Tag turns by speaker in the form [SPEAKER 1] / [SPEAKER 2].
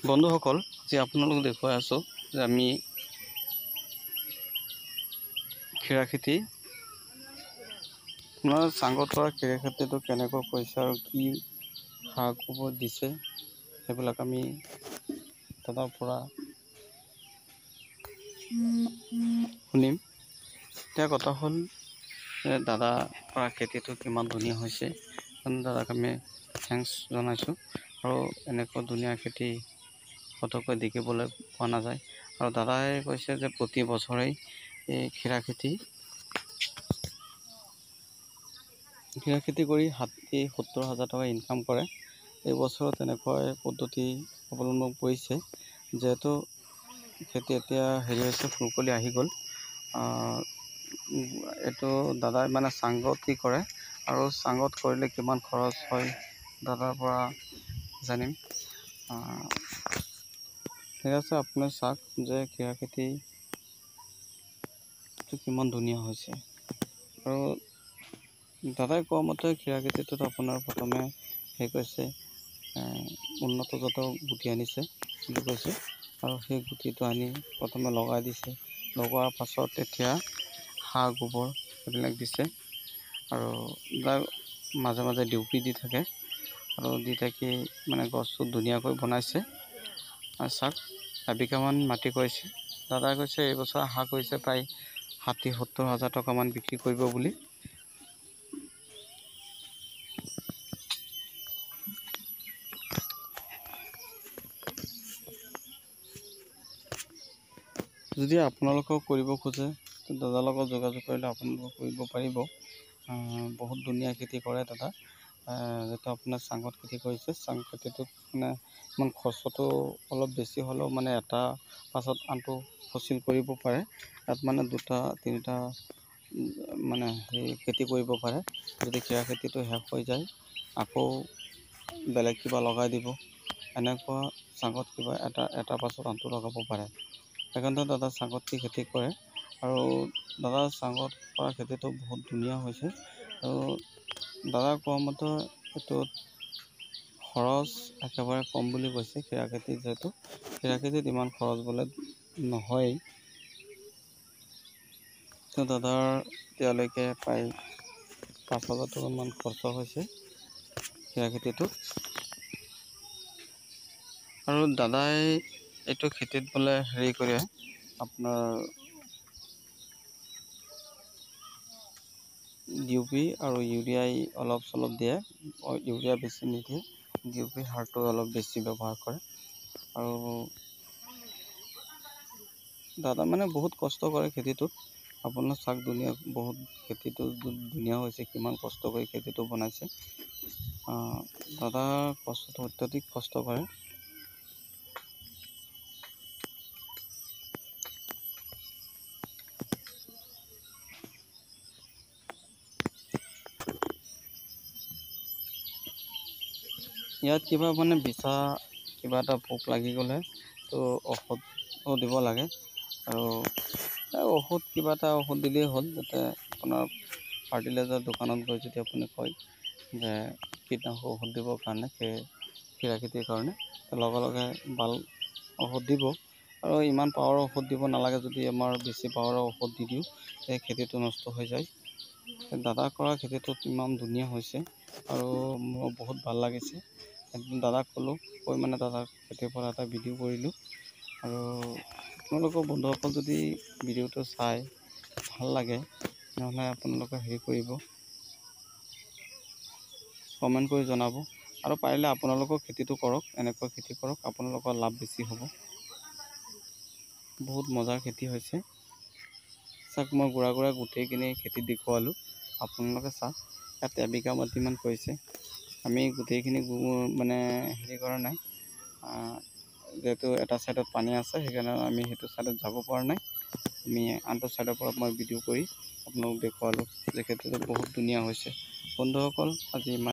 [SPEAKER 1] বন্ধুসকল, আজি আপোনালোক দেখুৱাই আছোঁ যে আমি ক্ষীৰা খেতি আপোনাৰ চাংগত কৰা ক্ষীৰা খেতিটো কেনেকৈ কৰিছে আৰু কি সাৰ কোবৰ দিছে সেইবিলাক আমি দাদাৰ পৰা শুনিম। এতিয়া কথা হ'ল দাদা কৰা খেতিটো কিমান ধুনীয়া হৈছে, দাদাক আমি থেংকছ জনাইছোঁ। আৰু এনেকুৱা ধুনীয়া খেতি পটককৈ দেখিবলৈ পোৱা নাযায়। আৰু দাদাই কৈছে যে প্ৰতি বছৰেই এই ক্ষীৰা খেতি কৰি 60-70 হাজাৰ টকা ইনকাম কৰে। এই বছৰত তেনেকৈ পদ্ধতি অৱলম্বন কৰিছে, যিহেতু খেতি এতিয়া হৈছে ফুলকলি আহি গ'ল। এইটো দাদাই মানে চাংগত কৰে, আৰু চাংগত কৰিলে কিমান খৰচ হয় দাদাৰ পৰা জানিম। ঠিক আছে, আপুনি চাওক যে ক্ষীৰা খেতিটো কিমান ধুনীয়া হৈছে। আৰু দাদাই কোৱা মতে ক্ষীৰা খেতিটোত আপোনাৰ প্ৰথমে কৈছে উন্নত জাতৰ গুটি আনিছে বুলি কৈছে, আৰু সেই গুটিটো আনি প্ৰথমে লগাই দিছে। লগোৱাৰ পাছত এতিয়া সাৰ গোবৰ এইবিলাক দিছে, আৰু তাৰ মাজে মাজে ডিউপি দি থাকে, আৰু দি থাকি মানে গছটো ধুনীয়াকৈ বনাইছে। চাওক, এবিঘামান মাটি কৰিছে। দাদাই কৈছে এইবছৰ আশা কৰিছে প্ৰায় 60-70 হাজাৰ টকামান বিক্ৰী কৰিব বুলি। যদি আপোনালোকেও কৰিব খোজে দাদাৰ লগত যোগাযোগ কৰিলে আপোনালোকে কৰিব পাৰিব। বহুত ধুনীয়া খেতি কৰে দাদা। যিটো আপোনাৰ চাংগত খেতি কৰিছে, চাং খেতিটোত মানে ইমান খৰচটো অলপ বেছি হ'লেও মানে এটা পাছত আনটো ফচিল কৰিব পাৰে। তাত মানে 2-3টা মানে সেই খেতি কৰিব পাৰে। যদি ক্ষীৰা খেতিটো শেষ হৈ যায় আকৌ বেলেগ কিবা লগাই দিব, এনেকুৱা চাংগত কিবা এটা পাছত আনটো লগাব পাৰে। সেইকাৰণে দাদা চাংগত খেতি কৰে, আৰু দাদাৰ চাংগত কৰা খেতিটো বহুত ধুনীয়া হৈছে। আৰু দাদা কোৱা মতে এইটোত খৰচ একেবাৰে কম বুলি কৈছে। ক্ষীৰা খেতি যিহেতু ক্ষীৰা খেতিত ইমান খৰচ বোলে নহয়েই। দাদাৰ এতিয়ালৈকে প্ৰায় 5,000 টকামান খৰচ হৈছে ক্ষীৰা খেতিটোত। আৰু দাদাই এইটো খেতিত বোলে কৰে আপোনাৰ ডিউপি আৰু ইউৰিয়াই অলপ চলপ দিয়ে, ইউৰিয়া বেছি নিদিয়ে, ডিউপি সাৰটো অলপ বেছি ব্যৱহাৰ কৰে। আৰু দাদা মানে বহুত কষ্ট কৰে খেতিটোত। আপোনাৰ চাক বহুত খেতিটো ধুনীয়া হৈছে, কিমান কষ্ট কৰি খেতিটো বনাইছে। দাদা অত্যাধিক কষ্ট কৰে। ইয়াত কিবা মানে কিবা এটা পোক লাগি গ'লে তো ঔষধো দিব লাগে। আৰু ঔষধ কিবা এটা ঔষধ দিলেই হ'ল, যাতে আপোনাৰ ফাৰ্টিলাইজাৰ দোকানত গৈ যদি আপুনি কয় যে কীটনাশক ঔষধ দিবৰ কাৰণে ক্ষীৰা খেতিৰ কাৰণে, লগে লগে ভাল ঔষধ দিব। আৰু ইমান পাৱাৰৰ ঔষধ দিব নালাগে। যদি আমাৰ বেছি পাৱাৰৰ ঔষধ দি দিওঁ সেই খেতিটো নষ্ট হৈ যায়। দাদা কৰা খেতিটো ইমান ধুনীয়া হৈছে, আৰু মোৰ বহুত ভাল লাগিছে। দাদাক ক'লোঁ, কৈ মানে দাদাক খেতিৰ পৰা এটা ভিডিঅ' কৰিলোঁ। আৰু আপোনালোকৰ বন্ধুসকল যদি ভিডিঅ'টো চাই ভাল লাগে, নহ'লে আপোনালোকে কৰিব, কমেণ্ট কৰি জনাব। আৰু পাৰিলে আপোনালোকৰ খেতিটো কৰক, এনেকুৱা খেতি কৰক, আপোনালোকৰ লাভ বেছি হ'ব। বহুত মজাৰ খেতি হৈছে। চাওক, মই গুড়া গোটেইখিনি খেতি দেখুৱালোঁ, আপোনালোকে চাওক। ইয়াত এবিঘা মাটিমান কৰিছে। আমি গোটেইখিনি মানে কৰা নাই, যিহেতু এটা ছাইডত পানী আছে, সেইকাৰণে আমি সেইটো ছাইডত যাব পৰা নাই। আমি আনটো ছাইডৰ পৰা মই ভিডিঅ' কৰি আপোনালোকক দেখুৱালোঁ যে খেতিটো বহুত ধুনীয়া হৈছে। বন্ধুসকল, আজি